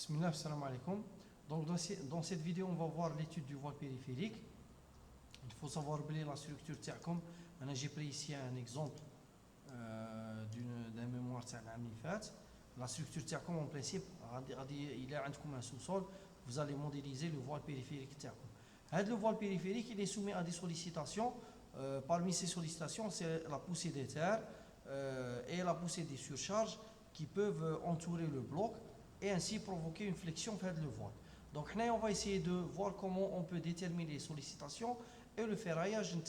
Bismillah, salam alaikum. Donc dans cette vidéo, on va voir l'étude du voile périphérique. Il faut savoir la structure تاعكم. J'ai pris ici un exemple d'un mémoire تاع العام اللي فات. La structure تاعكم en principe, il est عندكم un sous-sol, vous allez modéliser le voile périphérique تاعكم. Le voile périphérique, il est soumis à des sollicitations. Parmi ces sollicitations, c'est la poussée des terres et la poussée des surcharges qui peuvent entourer le bloc et ainsi provoquer une flexion vers le voile. Donc on va essayer de voir comment on peut déterminer les sollicitations et le ferraillage de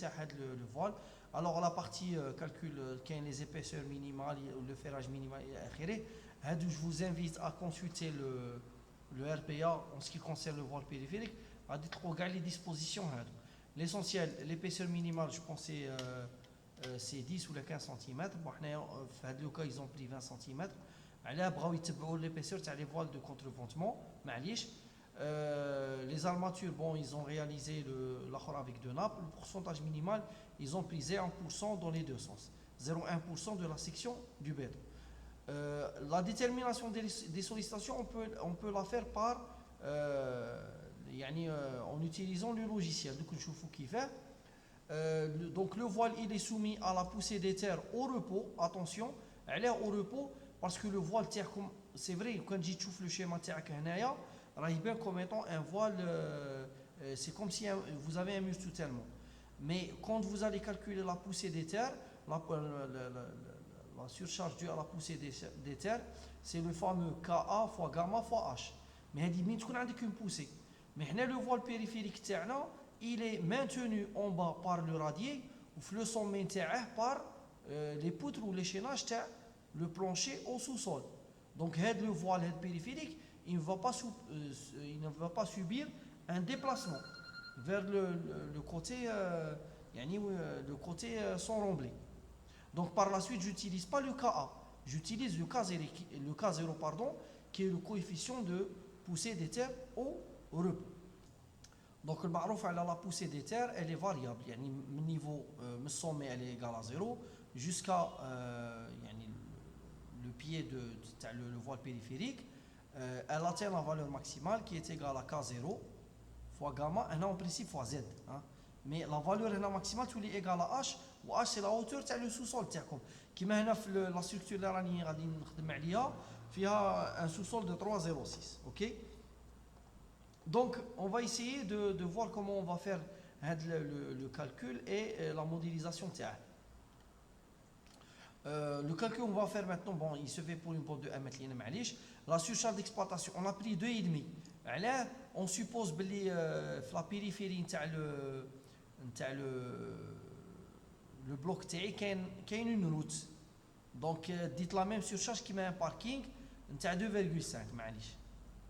le voile. Alors la partie calcul, les épaisseurs minimales, le ferrage minimal, je vous invite à consulter le RPA en ce qui concerne le voile périphérique, à regarder les dispositions. L'essentiel, l'épaisseur minimale, je pense c'est 10 ou 15 cm. Bon, dans le cas, ils ont pris 20 cm. L'épaisseur les voiles de contreventement. Les armatures, bon, ils ont réalisé l'accord avec deux nappes. Le pourcentage minimal, ils ont pris 0,1% dans les deux sens. 0,1% de la section du béton. La détermination des sollicitations, on peut la faire par en utilisant le logiciel. Donc le voile il est soumis à la poussée des terres au repos. Attention, elle est au repos parce que le voile, c'est vrai, quand je trouve le schéma bien comme étant un voile, c'est comme si vous avez un mur totalement. Mais quand vous allez calculer la poussée des terres, la surcharge due à la poussée des terres, c'est le fameux Ka fois gamma fois H. Mais il dit qu'une poussée. Mais le voile périphérique, il est maintenu en bas par le radier ou le sommet par les poutres ou l'échaînage le plancher au sous-sol. Donc le voile périphérique, il ne va pas subir un déplacement vers le côté sans remblai. Donc par la suite, je n'utilise pas le Ka, j'utilise le K0 pardon, qui est le coefficient de poussée des terres au repos. Donc le marouf à la poussée des terres, elle est variable. Le niveau le sommet elle est égal à 0 jusqu'à le pied le voile périphérique. Elle atteint la valeur maximale qui est égale à K0 fois gamma, en principe fois Z. Mais la valeur maximale est égale à H, où H c'est la hauteur de le sous-sol. Comme la structure il y a un sous-sol de 3,06. Okay? Donc on va essayer de voir comment on va faire le calcul et la modélisation. Le calcul qu'on va faire maintenant, bon, il se fait pour une porte de 1 mètre. La surcharge d'exploitation, on a pris 2,5. On suppose que la périphérie le bloc il y a une route. Donc dites la même surcharge qui met un parking, 2,5.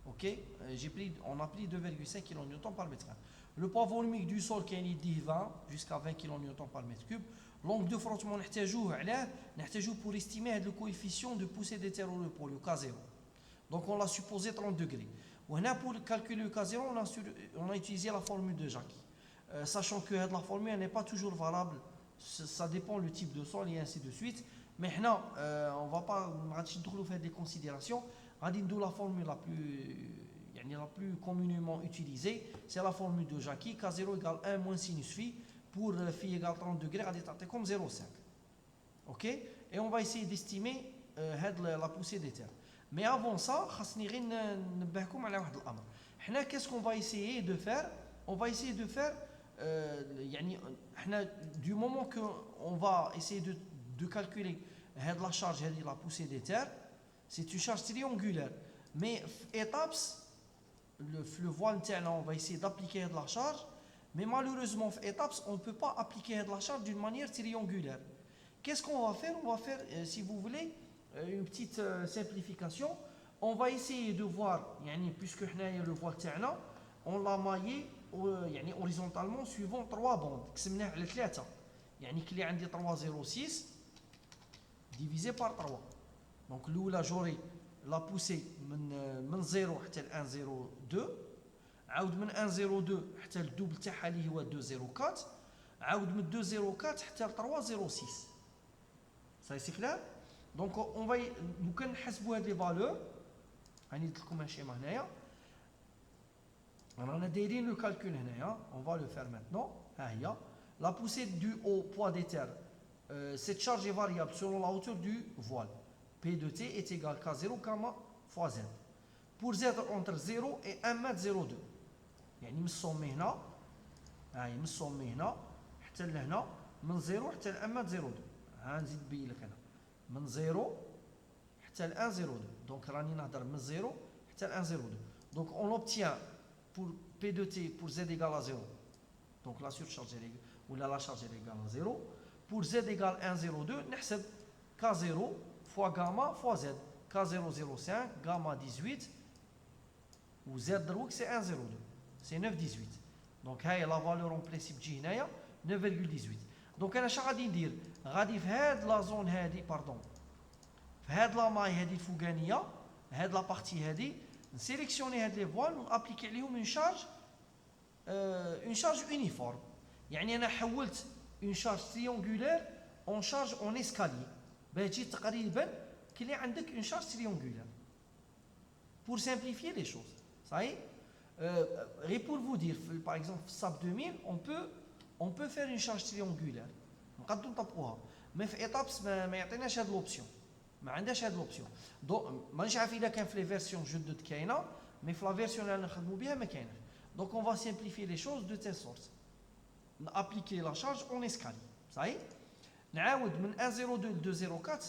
Okay? On a pris 2,5 kN par mètre. Le poids volumique du sol qui est 20 jusqu'à 20 kN par mètre cube. L'angle de frottement pour estimer le coefficient de poussée des terres au repos, le K0. Donc on l'a supposé 30 degrés. Pour calculer le K0, on a utilisé la formule de Jacqui. Sachant que la formule n'est pas toujours valable, ça dépend du type de sol et ainsi de suite. Mais on ne va pas faire des considérations. La formule la plus communément utilisée, c'est la formule de Jacqui, K0 égale 1 moins sinus phi. Pour phi égale 30 degrés, c'est comme 0,5. Ok? Et on va essayer d'estimer la poussée des terres. Mais avant ça, qu'est-ce qu'on va essayer de faire? On va essayer de faire, du moment qu'on va essayer de calculer la charge, la poussée des terres, c'est une charge triangulaire. Mais étapes, le voile, on va essayer d'appliquer de la charge. Mais malheureusement, étapes, on ne peut pas appliquer de la charge d'une manière triangulaire. Qu'est-ce qu'on va faire? On va faire, si vous voulez, une petite simplification. On va essayer de voir, puisque le voile, on l'a maillé horizontalement suivant 3 bandes. Il y a 3,06 divisé par 3. Donc, là, j'aurai la poussée de 0 à 1,02. عاود من 102 حتى الدوبل تاعها اللي هو 204 عاود من 204 حتى 306 صاي سي كلار دونك اون فاي ممكن نحسبوا هاد لي فالور غادي ندير لكم un schéma هنايا. رانا دايرين لو كالكول هنايا. On va le faire maintenant. ها هي la poussée due au poids des terres. Cette charge est variable selon la hauteur du voile. P de T est égal à K0 gamma fois Z. Pour Z entre 0 et 1m02. يعني من الصومي هنا هاي من الصومي هنا حتى لهنا من 0 حتى ل 1m02. ها نزيد نبين لك انا من 0 حتى ل 1.02. Donc راني نهضر من 0 حتى ل 1.02. Donc on obtient pour P de T pour Z égale à 0. Donc la surcharge ou la charge est égale à 0. Pour Z égale 1.02, نحسب K0 fois gamma fois Z. K0,05, gamma 18 ou Z دروك c'est 1.02. C'est 9,18. Donc هاي la valeur en principe تجي هنايا 9,18. Donc انا شنو غادي ندير؟ غادي في هاد لا زون هادي باردون في هاد لا ماي هادي الفوقانيه هاد لا بارتي هادي نسيليكسيوني هاد لي فوال ونابليكي عليهم اون شارج يونيفورم. يعني انا حولت اون شارج تريونغولير اون شارج اون اسكالي باش تجي تقريبا كلي عندك اون شارج تريونغولير. pour simplifier les choses. Ça y est. Et pour vous dire, par exemple, SAP 2000, on peut faire une charge triangulaire. نقدروا نطبقوها. mais في étapes ما يعطيناش هاد l'option. ما عندهاش هاد l'option. donc مانيش عارف اذا كان في لي فيرسيون جدد كاينه مي في لا فيرسيون اللي نخدموا بها ما كايناش. donc on va simplifier les choses de telle sorte. appliquer la charge en escalier. Ça y est. نعاود من 1.02 ل 2.04.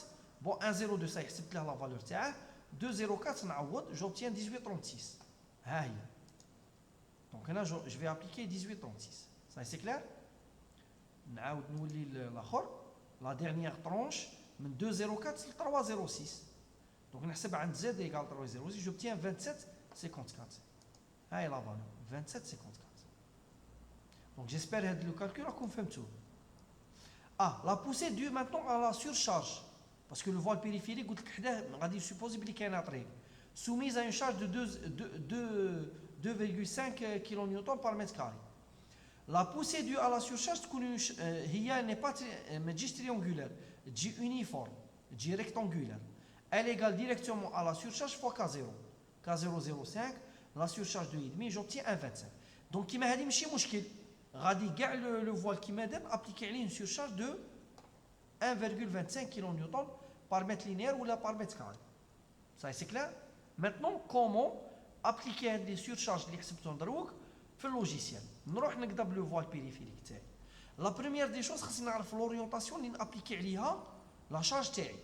bon 1.02 ça حسبت له لا فالور تاعه 2.04 نعوض j'obtiens 18.36. ها هي. donc هنا je vais appliquer 18.36. ça c'est clair. نعاود نولي الاخر لا ديرنيير طرونش من 2.04 ل 3.06. donc نحسب عند Z égale 3.06 j'obtiens 27.54. هاي لا فالور 27.54. donc j'espère هاد لو كالكول راكم فهمتوه. la poussée due maintenant à la surcharge parce que le voile périphérique قلت لك حداه غادي supposé بلي كاينه طريق soumise à une charge de 2,5 kN par mètre carré. La poussée due à la surcharge هي n'est pas ما تجيش triangulaire تجي uniforme تجي rectangulaire. Elle égale directement à la surcharge fois K0. K0,05 la surcharge de 1,5 j'obtiens 1,25. donc كيما هذه ماشي مشكل غادي كاع لو فوال كيما دار ابليكي عليه une surcharge de 1,25 kN par mètre linéaire ou par mètre carré. Ça c'est clair. Maintenant comment appliquer les surcharges اللي حسبتهم دروك في اللوجيسيال. نروح نقدر لو فوال بيريفيريك تاعي. لا بروميير دي شوز خصني نعرف لوريونطاسيون اللي نابليكي عليها لا شارج تاعي.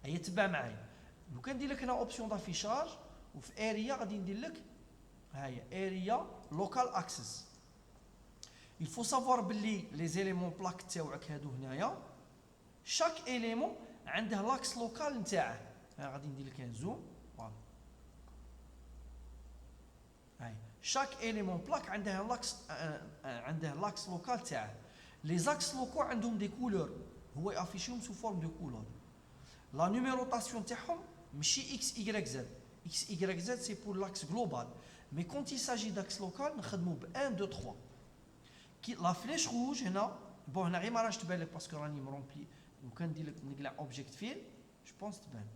هي تبع معايا. لو كان ندير لك هنا اوبسيون دافيشاج وفي اريا غادي ندير لك ها هي اريا لوكال اكسس. il faut savoir باللي لي زيليمون بلاك تاوعك هادو هنايا chaque élément عنده لاكس لوكال نتاعه. غادي ندير لك زوم فوالا. هاي chaque élément plaque عنده لاكس لوكال تاعه. لي زاكس لوكو عندهم دي كولور هو يافيشيهم سو فورم دو كولور. لا نيميروطاسيون تاعهم ماشي اكس واي زد. اكس واي زد سي بور لاكس جلوبال مي كونت il s'agit d'axe لوكال نخدموا ب 1 2 3. كي لا فليش روج هنا بون هنا غير ما راش تبان لك باسكو راني مرومبلي. لو كان ندير لك نقلع اوبجيكت فيل جو بونس تبان.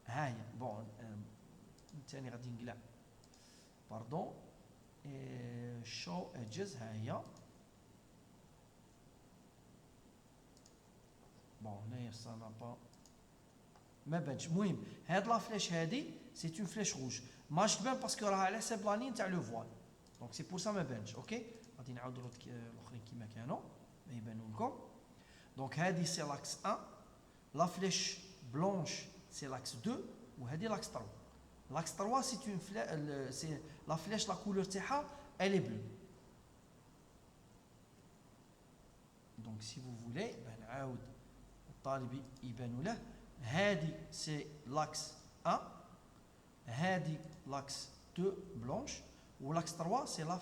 ها هي بون ثاني غادي نقلع باردون شو اجز. ها هي بون هنايا سا با ما بانش. المهم هاد لا فليش هادي سي اون فليش روج ماش تبان باسكو راها على حساب لا لين تاع لو فوال. دونك سي بور سا ما بانش. اوكي غادي نعاودو الاخرين كيما كانوا ما يبانوا لكم. دونك هادي سي لاكس 1 لا فليش بلونش سي لاكس 2 وهادي لاكس 3. لاكس 3 سي اون سي لا فليش لا كولور تاعها elle est bleue. دونك سي فو فولي نعاود الطالب يبانوا له. هادي سي لاكس 1 هادي لاكس 2 بلونش ولاكس 3 سي لا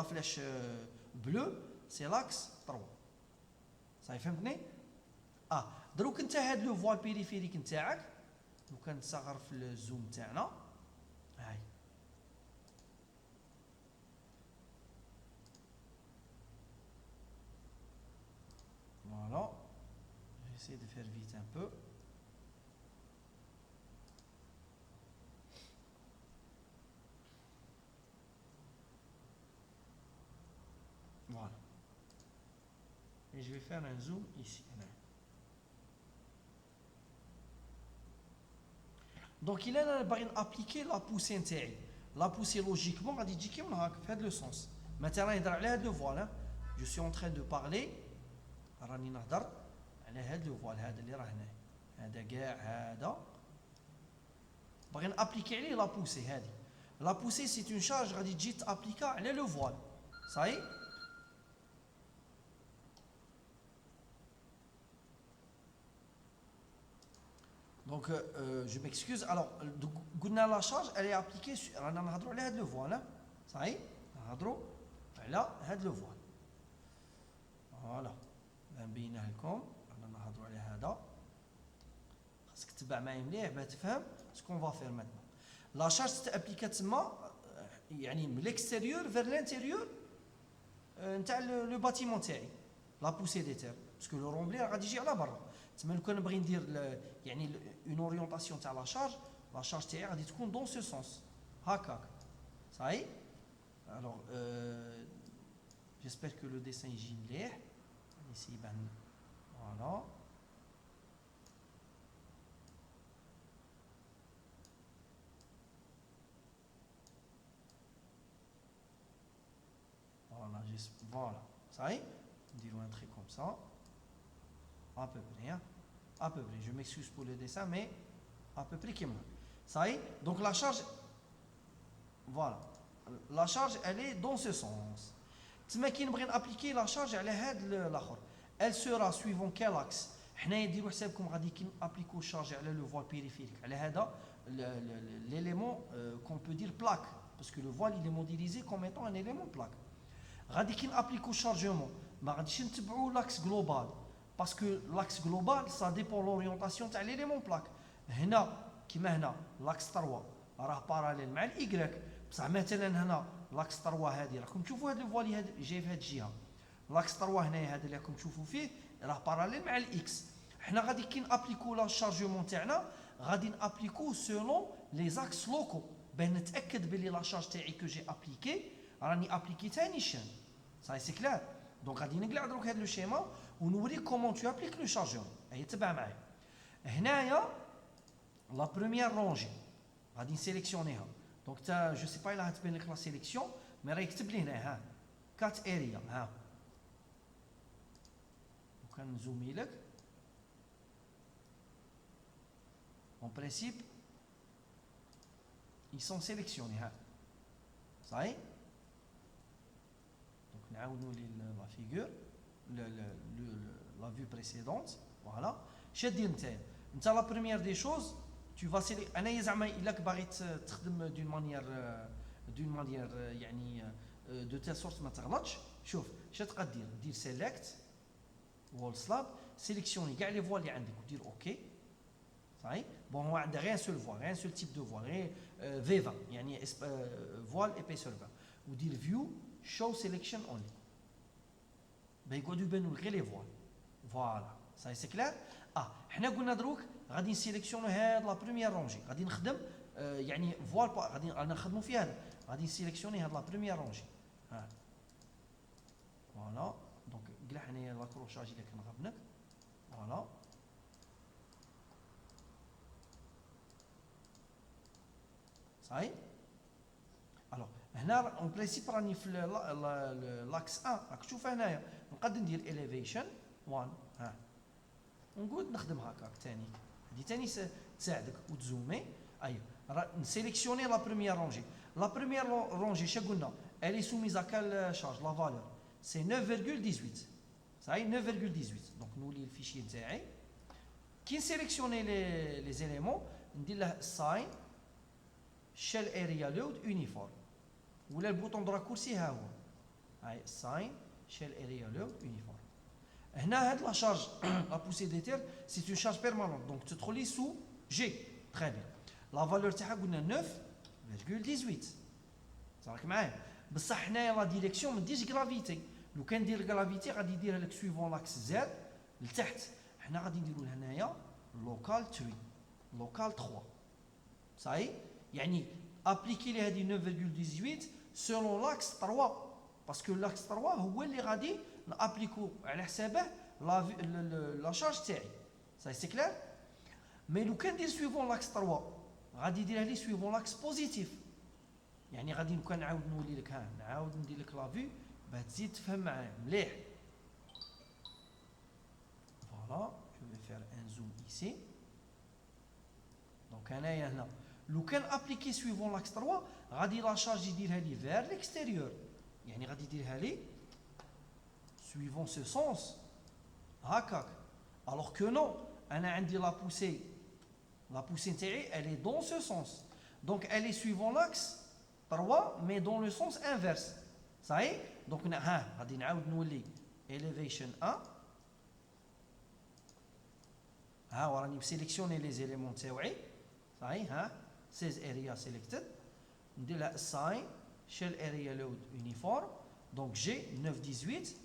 فليش بلو سي لاكس 3. صافي فهمتني. دروك انت هاد لو فوال بيريفيريك نتاعك لو كان نصغر في الزوم تاعنا هاي فوالا. j'essaie de faire vite un peu. et je vais faire un zoom ici. Donc il a appliqué la poussée نتاعي. La poussée logiquement غادي تجي كيما هكا في هذا لو سونس. مثلا يهضر على هذا لو فوال. Je suis en train de parler راني نهضر على هذا لو فوال هذا اللي راه هنا. هذا كاع هذا باغي نابليكي عليه لا بوسي هذه. لا بوسي سي اون شارج غادي تجي تابليكا على لو فوال. صاي Donc, je m'excuse. Alors, la charge, elle est appliquée sur. On a le voile. Ça y est, on a le voile. Voilà. On a ce qu'on va faire maintenant. La charge s'applique de l'extérieur vers l'intérieur le bâtiment. La poussée des terres. Parce que le remblai a rédigé à la barre. تما لو كان نبغي ندير يعني اون اورينتاسيون تاع لا شارج تاعي غادي تكون دون سو سونس هكاك صاي الوغ جيسبر كو لو ديسان يجي مليح يسي يبان فوالا فوالا صاي نديرو ان تريك كوم سا à peu près, hein? À peu près. Je m'excuse pour le dessin, mais à peu près comme ça. Y est. Donc la charge, voilà. La charge, elle est dans ce sens. Si on veut appliquer la charge, elle sera suivant quel axe? On va dire que on va appliquer la charge sur le voile périphérique. L'élément qu'on peut dire plaque, parce que le voile il est modélisé comme étant un élément plaque. On va dire qu'on applique le chargement, mais on va dire l'axe global. Parce que l'axe global, ça dépend de l'orientation de l'élément plaque. هنا كيما هنا l'axe 3 راه باراليل مع الY. بصح مثلا هنا l'axe 3 هذه راكم تشوفوا هذا الفوالي هذا جاي في هذه الجهه. l'axe 3 هنايا هذا اللي راكم تشوفوا فيه راه باراليل مع الإكس. حنا غادي كي نابليكو لا شارجمون تاعنا غادي نابليكو سولون لي زاكس لوكو باه نتاكد بلي لا شارج تاعي كو جي ابليكي راني ابليكيتها نيشان. صاي سي كلار. دونك غادي نقلع دروك هذا لو شيما ونوريك كومون تو ابليك لو شارجور. هيا تبع معايا. هنايا لا بروميير رونجي غادي نسيليكسيونيها. دونك تا جو سي با الا غتبان لك لا سيليكسيون مي راه يكتب لي هنا ها كات اريا ها. وكنزومي لك اون برينسيپ ils sont sélectionnés ها صاي. دونك نعاودو لي لا فيغور la vue précédente. Voilà. شادير نتايا انت لا بروميير دي شوز tu vas sélectionner. انايا زعما الا بغيت تخدم دون مانيير يعني دو تيل سورت ما تغلطش. شوف اش تقدر دير سيليكت وول سلاب سيليكسيوني كاع لي فوال اللي عندك ودير اوكي صحيح. بون هو عنده غير سول فوال غير سول تيب دو فوال غير في 20 يعني فوال ايبيسور 20 ودير فيو شو سيليكشن اونلي يقعدوا يبانوا غير لي فوال. فوالا صاي سي كلار. حنا قلنا دروك غادي نسيليكسيونو هاد لا بروميير رونجي غادي نخدم يعني فوال غادي نخدموا في هذا غادي نسيليكسيوني هاد لا بروميير رونجي ها فوالا. دونك قلع هنايا لا كروشاج اللي كنغبنك فوالا صاي. الوغ هنا اون برينسيپ راني في لاكس 1 راك تشوف هنايا نقدر ندير اليفيشن 1 ها ونقعد نخدم هكاك ثاني. هذه ثاني تساعدك وتزومي. ايوا نسيليكسيوني لا بروميير رونجي. لا بروميير رونجي شا قلنا الي سوميز ا كال شارج لا فالور سي 9.18 صاي 9.18. دونك نولي الفيشي تاعي كي نسيليكسيوني لي زيليمون ندير له ساين شيل اريا لود يونيفورم ولا البوطون دو راكورسي ها هو هاي ساين شيل اريا لود يونيفورم. هنا هاد لا شارج لا بوسي دي تير سي اون شارج بيرمانونت دونك تدخلي سو جي تري بيان. لا فالور تاعها قلنا 9.18 صراك معايا. بصح هنايا لا ديريكسيون ما نديرش غرافيتي. لو كان ندير غرافيتي غادي يديرها لك سويفون لاكس زاد لتحت. حنا غادي نديرو هنايا لوكال 3 لوكال 3 صاي يعني ابليكي لي هذه 9.18 سولون لاكس 3 باسكو لاكس 3 هو اللي غادي نابليكو على حسابه لا شارج تاعي صاي سي كلير. مي لو كان ندير سويفون لاكس 3 غادي يديرها لي سويفون لاكس بوزيتيف، يعني غادي لو كان نعاود نولي لك نعاود ندير لك لا في باه تزيد تفهم معايا مليح. فوالا جو في فير ان زوم ايسي. دونك انايا هنا لو كان ابليكي سويفون لاكس 3 غادي لا شارج يديرها لي فير ليكستيريور، يعني غادي يديرها لي سويفون سو سونس هكاك. الوغ كو نو انا عندي لا بوسي نتاعي elle est dans ce sens, donc elle est suivant l'axe 3 mais dans le sens inverse. صحيح. دونك غادي نعاود نولي elevation 1 وراني مسيليكسيوني لي زيليمون تاوعي صحيح 16 اريا سيليكتد. ندير لها الساين شيل اريا لود يونيفورم دونك جي 9 18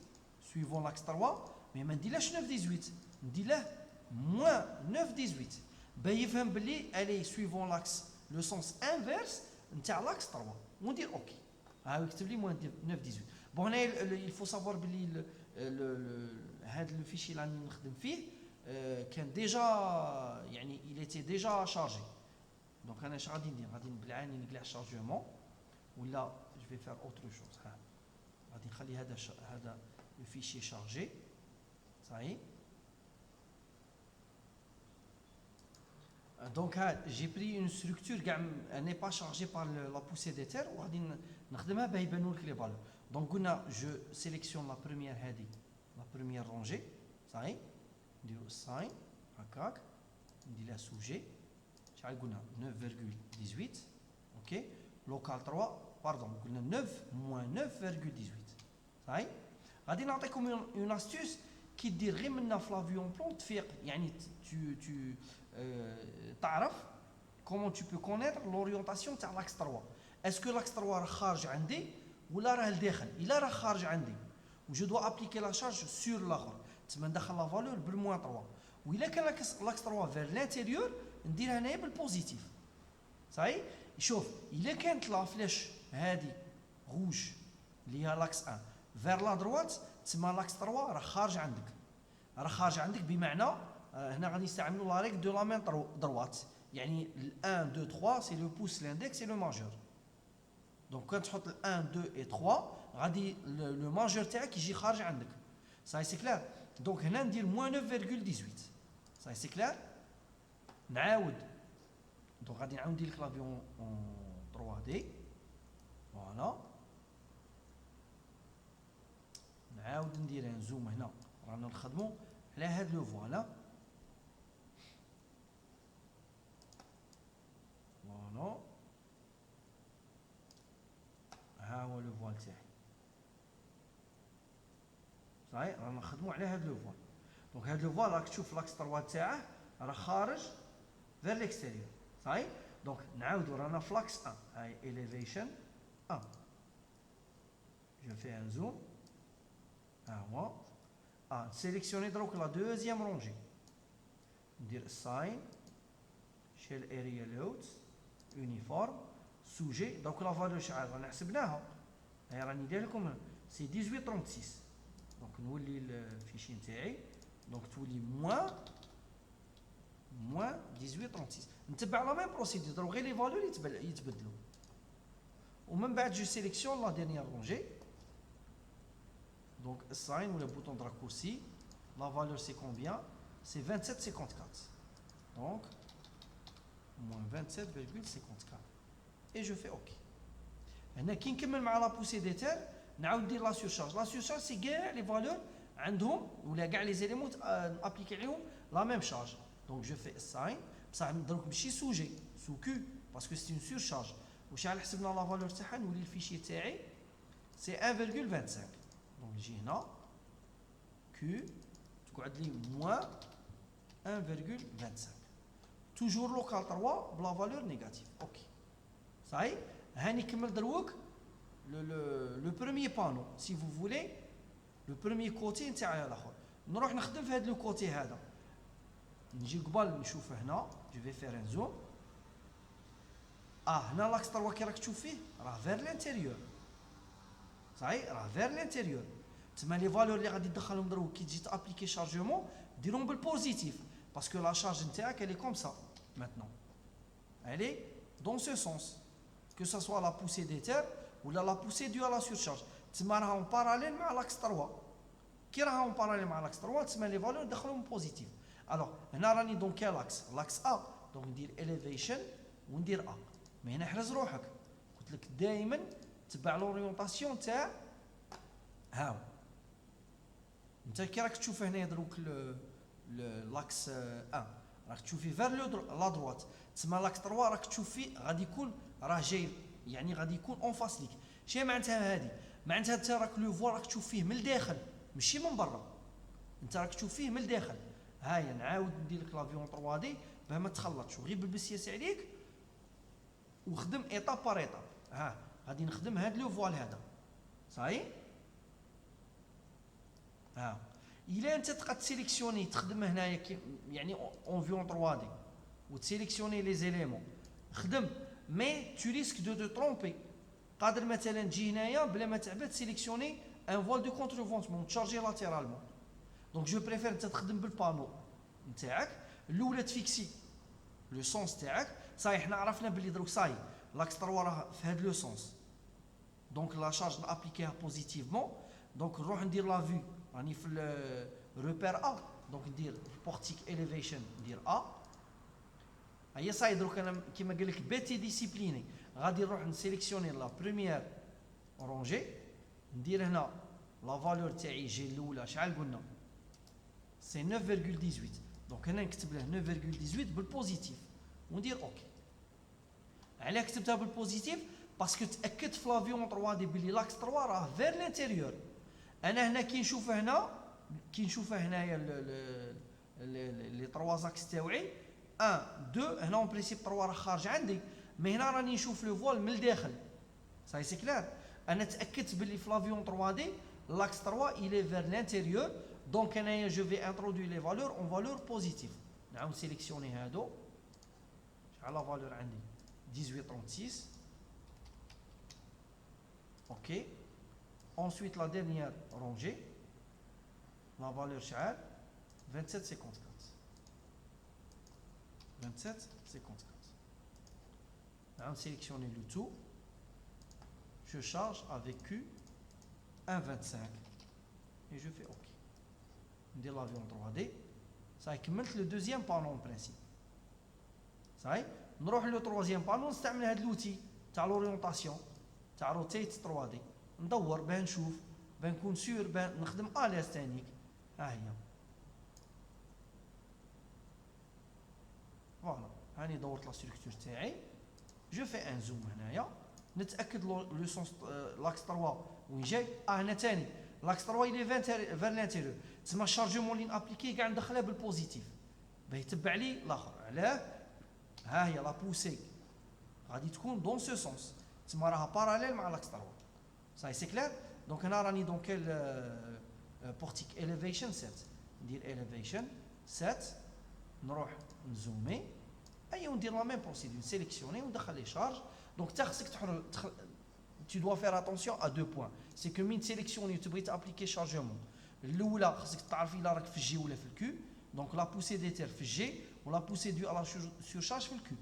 سويفون لاكس 3 مي ما نديرلاش 9 18 ندير له موان 9 18 باش يفهم بلي الي سويفون لاكس لو سونس انفيرس نتاع لاكس 3 وندير اوكي. يكتب لي موان 9 18. بون هنا الفو سافوار بلي هذا لو فيشي اللي راني نخدم فيه كان ديجا يعني il était déjà chargé. دونك انا اش غادي ندير غادي بالعاني نقلع الشارجمون ولا جو في فير اوتر شوز. غادي نخلي هذا لو فيشي شارجي صحيح. Donc j'ai pris une structure qui n'est pas chargée par la poussée d'éther وغادي نخدمها باه يبانوا لك لي فالور. دونك قلنا جو سيليكسيون لا بروميير هذه لا بروميير رونجي صحيح. نديرو الساين هكاك ندير لها سوجي شحال قلنا 9.18 اوكي. لوكال 3 باردون قلنا 9 موان 9.18 صحيح. غادي نعطيكم اون استيوس كي دير غير منا في لافيون بلون تفيق يعني تعرف كومون تو بو كونيتر لورينتاسيون تاع لاكس 3. اسكو لاكس 3 راه خارج عندي ولا راه لداخل؟ الا راه خارج عندي وجو دو ابليكي لا شارج سور لاخر تما ندخل لا فالور بالموان 3. وإلا كان لاكس 3 فير لانتيريور نديرها هنايا بالبوزيتيف صحيح. شوف الا كانت لا فلاش هادي روج اللي هي لاكس 1 فير لا دروات تما لاكس 3 راه خارج عندك بمعنى هنا غادي نستعملوا لا ريغ دو لا مين دروات يعني 1 2 3 سي لو بوس لاندكس سي لو ماجور. دونك كان تحط 1 2 اي 3 غادي لو ماجور تاعك يجي خارج عندك صاي سي كلير. دونك هنا ندير موان 9.18 صاي سي كلير. نعاود دونك غادي نعاود ندير لك لافيون اون 3 دي فوالا. نعاود ندير ان زوم هنا رانا نخدموا على هاد لو فوالا فوالا. هو لو فوال تاعي صحيح. رانا نخدموا على هاد لو فوال. دونك هاد لو فوال راك تشوف لاكس 3 تاعه راه خارج فير ليكستيريور صحيح. دونك نعاودو رانا فلاكس 1 هاي اليفيشن 1 جو في ان زوم هو نسيليكسيوني دروك لا دوزيام رونجي ندير الساين شيل اريا لود يونيفورم سوجي. دروك لا فالور شحال رانا حسبناها هاي راني داير لكم سي 18.36. دونك نولي الفيشي نتاعي دونك تولي موان 18.36. نتبع لا ميم بروسيدور دروك غير لي فالور يتبدلوا ومن بعد جو سيليكسيون لا ديرنيير رونجي دونك الساين ولا بوطون de raccourci la valeur c'est combien c'est 27.54 donc moins 27.54 et je fais ok. هنا كي نكمل مع لا بوسي ديتير نعاود ندير لا سورشارج سي كاع لي فالور عندهم ولا كاع لي زيليمون ابليكي عليهم لا ميم شارج. دونك جو في الساين بصح دروك ماشي سوجي سو كو باسكو سي اون سورشارج. وشحال حسبنا لا فالور تاعها نولي الفيشي تاعي سي 1.25 دونك نجي هنا كو تقعد لي موان 1.25 توجور لوكال 3 بلا فالور نيجاتيف اوكي صحيح. هاني كمل دروك لو بروميي بانو سي فو فولي لو بروميي كوتي نتاع الاخر. نروح نخدم في هذا لو كوتي هذا نجي قبل نشوف هنا جو في فير ان زوم هنا لاكس 3 كي راك تشوف فيه راه فير لانتيريور صحيح راه فير لانتيريور. تما لي فالور اللي غادي تدخلهم دروك كي تجي تابليكي شارجمون ديرهم بالبوزيتيف باسكو لا شارج نتاعك elle est comme ça maintenant elle est dans ce sens que ça soit la poussée des terres ou la poussée due à la surcharge تما راها en parallèle مع l'axe 3 كي راها en parallèle مع l'axe 3 تما لي فالور ندخلهم بوزيتيف alors هنا راني دونك كاين l'axe A دونك ندير elevation وندير A مي هنا حرز روحك قلت لك دائما تبع لوريونطاسيون تاع هاو انت كي راك تشوف هنا دروك لاكس 1 راك تشوفي فير لا دروات تسمى لاكس 3 راك تشوف فيه غادي يكون راه جاي يعني غادي يكون اون فاس ليك شنو معناتها هذه معناتها انت راك لو فوا راك تشوف فيه من الداخل ماشي من برا انت راك تشوف فيه من الداخل هايا نعاود ندير لك لافيون 3 دي باه ما تخلطش غير بالبسياس عليك وخدم ايطاب بار ايطاب ها غادي نخدم هاد لو فوال هذا صاي ها الا انت تبقى تسيليكسيوني تخدم هنايا يعني اون فيون 3 دي وتسيليكسيوني لي زيليمون خدم مي تو ريسك دو ترومبي قادر مثلا تجي هنايا بلا ما تعبد تسيليكسيوني ان فوال دو كونترفونسمون تشارجي لاتيرالمون دونك جو بريفير انت تخدم بالبانو نتاعك الاولى تفيكسي لو سونس تاعك صاي حنا عرفنا بلي دروك صاي لاكس 3 راه في هاد لو سونس دونك لا شارج نابليكيها بوزيتيفمون دونك نروح ندير لا فيو راني في الروبير ا دونك ندير بورتيك اليفيشن ندير ا هيا صاي دروك انا كيما قال لك بيتي ديسيبليني غادي نروح نسيليكسيوني لا بروميير رونجي ندير هنا لا فالور تاعي جي الاولى شحال قلنا سي 9.18 دونك هنا نكتب له 9.18 بالبوزيتيف وندير اوكي علاه كتبتها بالبوزيتيف باسكو تاكدت في لافيون 3 دي بلي لاكس 3 راه فير لانتيريور انا هنا كي نشوف هنايا لي 3 زاكس تاوعي 1 2 هنا اون برينسيپ 3 راه خارج عندي مي هنا راني نشوف لو فوال من الداخل صاي سي كلار انا تاكدت بلي في لافيون 3 دي l'axe 3 il est vers l'intérieur donc هنايا je vais introduire les valeurs en valeur positive نعاود سيليكسيوني هادو شحال لا فالور عندي 18.36 ok ensuite la dernière rangée la valeur شحال 27.54 نعاود sélectionner le tout je charge avec Q 1.25 et je fais OK ندير لافيون 3D صاي كملت لو دوزيام بانو اون برينسيپ صاي نروح لو تروازيام بانو نستعمل هاد لوتي تاع لوريونطاسيون تاع روتيت 3D ندور باه نشوف باه نكون سور باه نخدم اليز تانيك ها هي فوالا هاني دورت لا ستركتور تاعي جو في ان زوم هنايا نتاكد لو سونس لاكس 3 وين جاي هنا ثاني لاكس 3 الي فير لانتيريور تسمى الشارجمون اللي نابليكي كاع ندخلها بالبوزيتيف باه يتبع لي الاخر علاه ها هي لا بوسي غادي تكون دون سو سونس تسمى راها باراليل مع لاكس 3 صاي سي كلير دونك هنا راني دونك بورتيك اليفيشن 7 ندير اليفيشن 7 نروح نزومي اي وندير لا ميم بروسيدور سيليكسيوني وندخل لي شارج دونك تا خصك tu dois faire attention à deux points c'est que من sélectionner تبغي تابليكي شارجمون الاولى خصك تعرفي الا راك في الجي ولا في الكو دونك لا بوسي دي تير في الجي ولا بوسي دو على سورشارج في الكو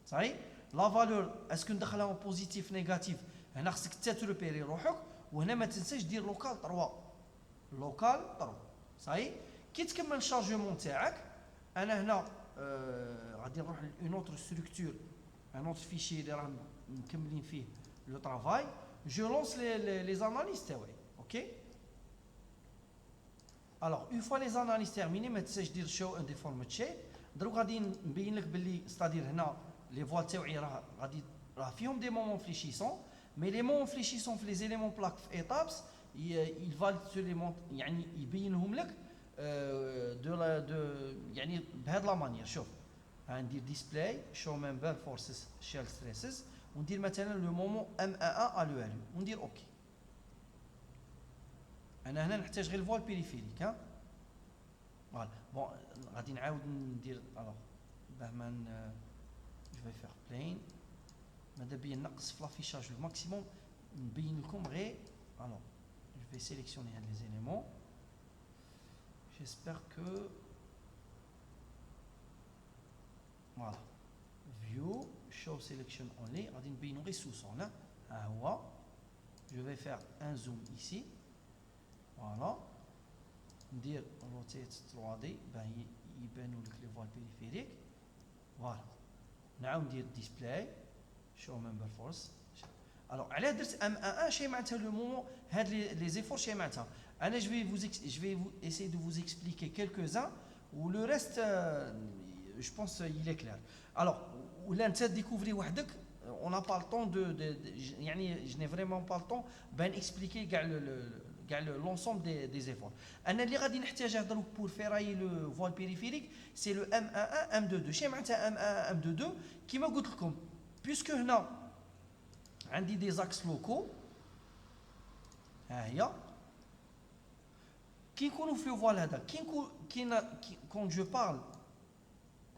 صحيح لا فالور اسكو ندخلها بوزيتيف نيجاتيف هنا خصك حتى تروبيري روحك وهنا ما تنساش دير لوكال 3 صحيح كي تكمل الشارجمون تاعك انا هنا غادي نروح لون اوتر ستركتور ان اوتر فيشي اللي راه مكملين فيه le travail, je lance les analyses تاوعي, ok. Alors une fois les analyses terminées ما تنساش دير show and deformed shape دروك غادي نبين لك باللي ستادير هنا لي فوال تاوعي راه فيهم دي مومون فليشيسون مي لي مومون فليشيسون في لي زيليمون بلاك في ايتابس il va يعني يبينهم لك يعني بهاد لا مانيير شوف غندير ديسبلاي شو ممبر فورسز شيل ستريسز وندير مثلا لو مومون ام ا لو ال وندير اوكي انا هنا نحتاج غير الفوال بيريفيريك ها فوالا بون غادي نعاود ندير الوغ باه ما جو في فيغ بلين ماذا بيا نقص في لافيشاج الماكسيموم نبين لكم غير الوغ جو je vais sélectionner les éléments. J'espère que voilà. View, show selection only. غادي نبينو غير السوسون. ها هو. Je vais faire un zoom ici. Voilà. ندير rotate 3D باه يبانوا لك لي فوال بيريفيريك. فوالا. نعاود ندير display show member force. Alors علاه درت ام ان شي معناتها لو مومون هاد لي زيفور شي معناتها انا je vais vous essayer de vous expliquer quelques-uns ou le reste je pense il est clair. Alors ولا انت découvrir وحدك on n'a pas le temps يعني je n'ai vraiment pas le temps بان expliquer كاع l'ensemble des efforts. انا اللي غادي نحتاجه دروك pour ferrailler le voile périphérique c'est le M11 M22 شي معناتها M11 M22 كيما قلت لكم puisque هنا عندي des axes locaux ها هي كي نكونوا في الفوال هذا quand je parle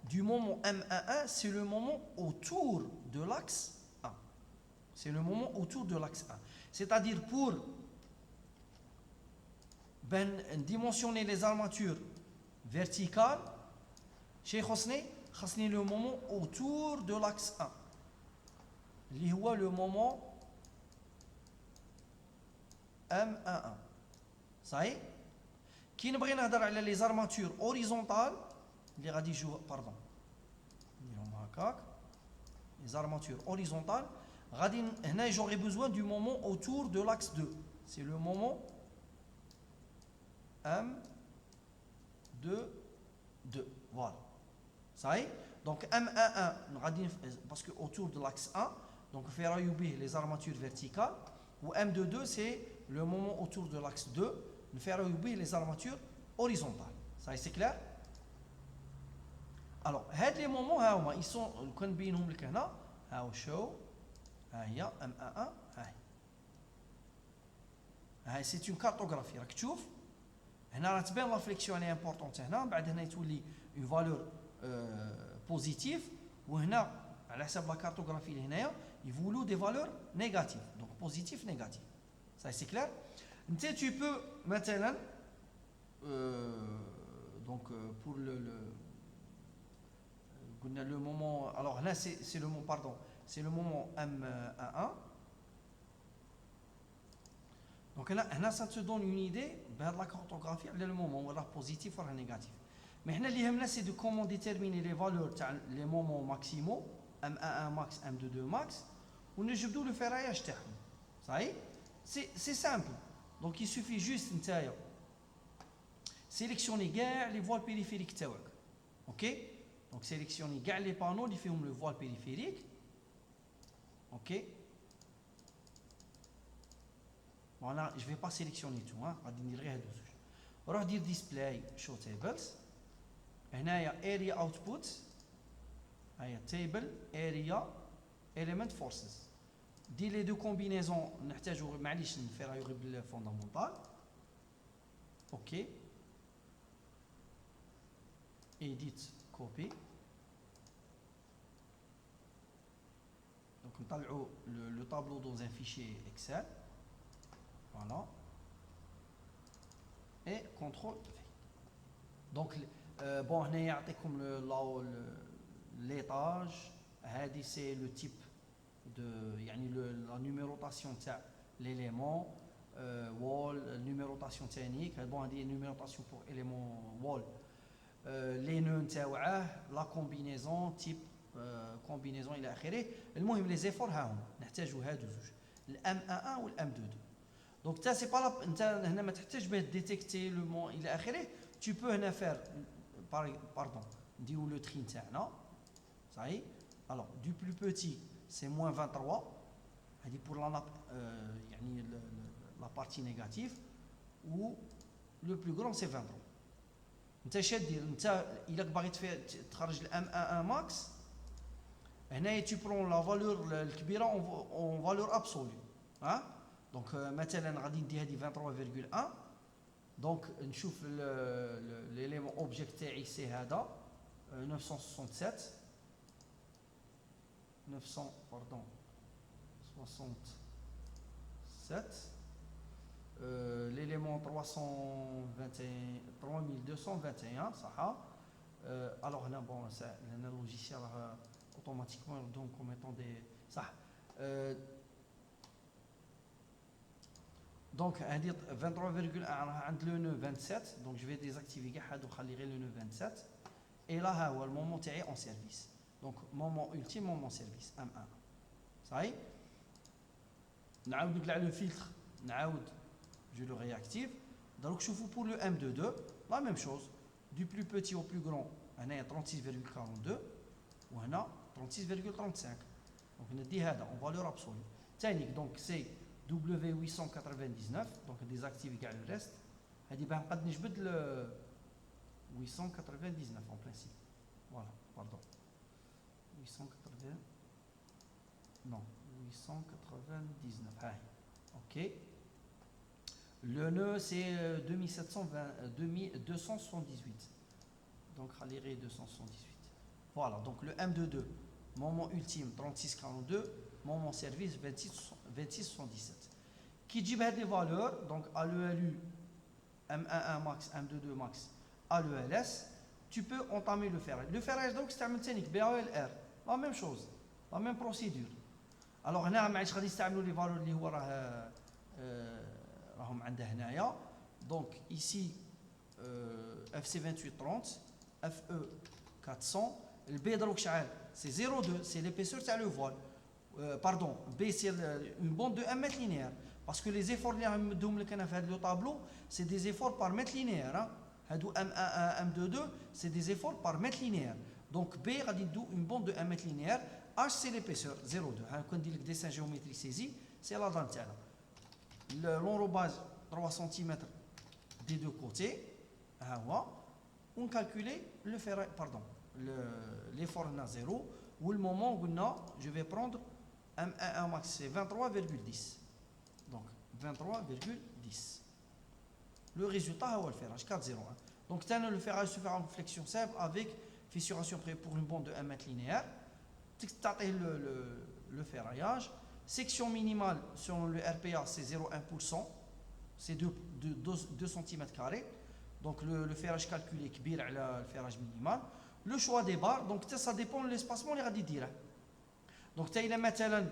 du moment M11 c'est le moment autour de l'axe 1. C'est le moment autour de l'axe 1. C'est-à-dire pour dimensionner les armatures verticales chez خاصني le moment autour de l'axe 1 اللي هو le moment M11 صحيح كي نبغي نهضر على لي زارماتور اوريزونتال اللي غادي يجيو باردون نديرهم هكاك لي زارماتور اوريزونتال غادي هنا j'aurai besoin du moment autour de l'axe 2 c'est le moment M2 voilà صحيح donc M11 غادي parce que autour de l'axe 1 donc ferrailler به les armatures verticales ou M22 c'est le moment autour de l'axe 2 ferrailler به les armatures horizontales ça c'est clair. alors هاد les moments ها هما ils sont كنبينهم لك هنا ها هو show ها هي M11 هاي c'est une cartographie راك تشوف هنا راه تبان لا فليكسيون لي امبورطونت هنا بعد هنا تولي اون فالور بوزيتيف وهنا على حسب لا كارتوغرافي اللي هنايا يفولو دي فالور نيجاتيف دونك بوزيتيف نيجاتيف ça c'est clair. انت tu peux مثلا donc pour le قلنا le moment alors là c'est le moment pardon c'est le moment M11 donc هنا ça te donne une idée بهاد لا كارتوغرافي على le moment ولا بوزيتيف ولا نيجاتيف. Mais اللي يهمنا c'est de comment déterminer les valeurs تاع les moments maximaux M11 max M22 max ونجبدوا le ferraillage تاعهم صحيح c'est simple donc il suffit juste نتايا sélectionner كاع les voiles périphériques تاعك OK donc sélectionner كاع les panneaux اللي فيهم le voile périphérique OK voilà je vais pas sélectionner tout غادي ندير غير هادو زوج روح دير display show tables هنايا area output هيا table area element forces دي لي دو كومبينيزون نحتاجو معليش نفيرايو غير بالفوندامونتال اوكي edit copy دونك نطلعو لو طابلو dans un fichier Excel voilà et contrôle V donc bon هنا يعطيكم l'étage هذه c'est le type de يعني la numérotation تاع l'élément wall numérotation تانيك bon هذه numérotation pour élément wall les nœuds نتاوعه la combinaison type combinaison الى اخره. المهم لي زيفور ها هما نحتاجوا هادو زوج الام 1 والام 2 دونك تا سي با انت هنا ما تحتاج به ديتيكتي لو مون الى اخره tu peux هنا فير pardon نديرو لو تري نتاعنا صحيح. alors du plus petit c'est moins 23 هذه pour la يعني la partie négative ou le plus grand c'est 23 انت شادير انت الا باغي تخرج الام 1 ماكس هنايا tu prends la valeur الكبيره en valeur absolue ها دونك مثلا غادي ندي هذه 23.1 دونك نشوف ليليمون اوبجيكت تاعي سي هذا 967 900 pardon 67 l'élément 3221 صح. Alors là bon le logiciel automatiquement donc comme étant des صح. Donc 23,1 عند le nœud 27 donc je vais désactiver كاع هادو خلي غير le nœud 27 et là ها هو المومون تاعي en service donc moment ultime moment service M1 صاي نعاود نطلع le filtre نعاود je le réactive donc شوفوا pour le M22 la même chose du plus petit au plus grand هنايا 36,42 وهنا 36,35 donc ندي هذا en valeur absolue ثاني donc c'est W899 donc désactive كاع le reste هذه باه نقد نجبد ل 899 en principe voilà pardon 880 non 899 هاي ok le nœud c'est 278 donc خلي 278 voilà donc le M22 moment ultime 3642 moment service 2677 qui dit les valeurs donc à l'ELU M11 max M22 max à l'ELS tu peux entamer le ferrage donc c'est un technique BALR la même chose la même procédure alors هنا ما عادش غادي يستعملوا les valeurs اللي هو راهم عنده هنايا donc ici FC 2830 FE 400 البي دروك شحال c'est 0,2 c'est l'épaisseur تاع le voile pardon B c'est une bande de 1 mètre linéaire parce que les efforts اللي غنمدهم لك انا في هذا لو طابلو c'est des efforts par mètre linéaire هادو M11 M22 c'est des efforts par mètre linéaire donc B غادي ندو une bande de 1 mètre linéaire H c'est l'épaisseur 0,2 ها كون ندير لك dessin géométrique saisi c'est la dent تاعنا l'enrobage 3 cm des deux côtés ها هو on calculer le ferrage pardon l'effort هنا 0 ou le moment قلنا je vais prendre M11 max c'est 23,10 donc 23,10 le résultat هو الفيراج 401 donc le ferrage se fait en flexion simple avec fissuration pour une bande de 1 mètre linéaire تعطيه le ferraillage section minimale selon le RPA c'est 0,1% c'est 2 cm carrés donc le ferrage calculé كبير على الفيراج minimal le choix des barres donc ça dépend de l'espacement اللي غادي ديره donc tu as مثلا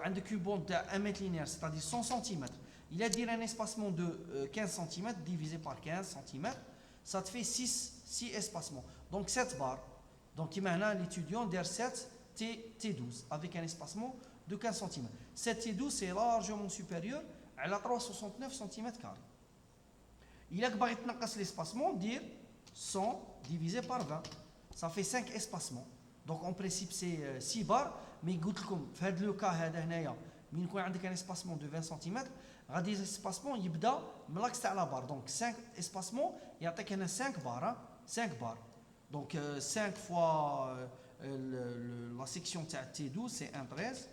عندك une bande de 1 mètre linéaire c'est-à-dire 100 cm il a dire un espacement de 15 cm divisé par 15 cm ça te fait 6 espacements donc 7 barres donc maintenant l'étudiant der 7 T12 avec un espacement de 15 cm 7 T12 c'est largement supérieur à la 369 cm carrés il a que باغي تنقص l'espacement dire 100 divisé par 20 ça fait 5 espacements donc en principe c'est 6 barres mais قلت لكم في هذا لو كا هذا هنايا من يكون عندك ان espacement de 20 cm غادي l'espacement يبدا من لاكس تاع لا بار donc 5 espacements يعطيك هنا 5 بار 5 بار donc 5 fois la section تاع T12 c'est 1,13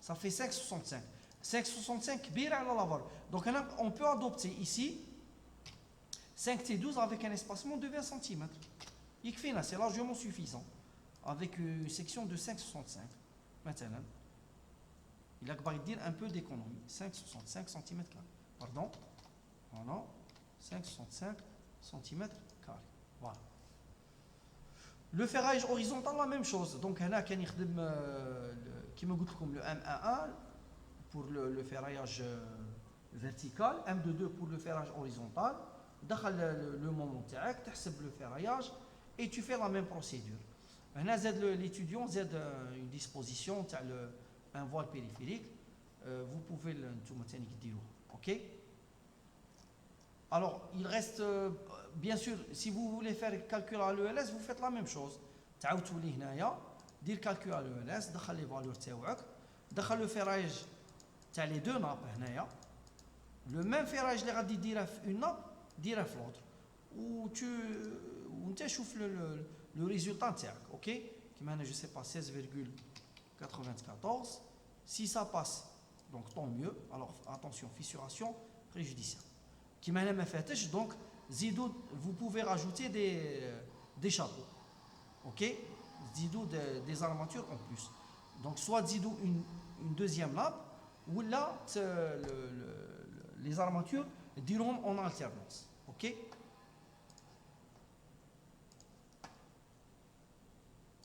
ça fait 5,65 5,65 كبير على la barre donc هنا on peut adopter ici 5 T12 avec un espacement de 20 cm يكفينا c'est largement suffisant avec une section de 5,65 مثلا il a que dire un peu d'économie 5,65 cm pardon voilà 5,65 cm voilà le ferraillage horizontal la même chose donc هنا كان يخدم كيما قلت لكم le M11 pour le ferraillage vertical M22 pour le ferraillage horizontal دخل le moment تاعك تحسب le ferraillage et tu fais la même procédure هنا زاد l'étudiant زاد une disposition تاع un voile périphérique vous pouvez نتوما ثاني ديروه OK alors il reste bien sûr si vous voulez faire calcul à l'ELS vous faites la même chose تعاود تولي هنايا دير calcul à l'ELS دخل les valeurs تاعك دخل le ferraillage تاع les deux nappes هنايا le même ferraillage اللي غادي ديره في une nappe ديره في l'autre وانت شوف le résultat تاعك OK كيما هنا je sais pas 16,94 si ça passe donc tant mieux alors attention fissuration préjudiciable كيما هنا ما فاتش donc زيدوا vous pouvez rajouter des chapeaux OK زيدوا des armatures en plus donc soit زيدوا une deuxième nappe ou là les armatures ديروهم en alternance. OK.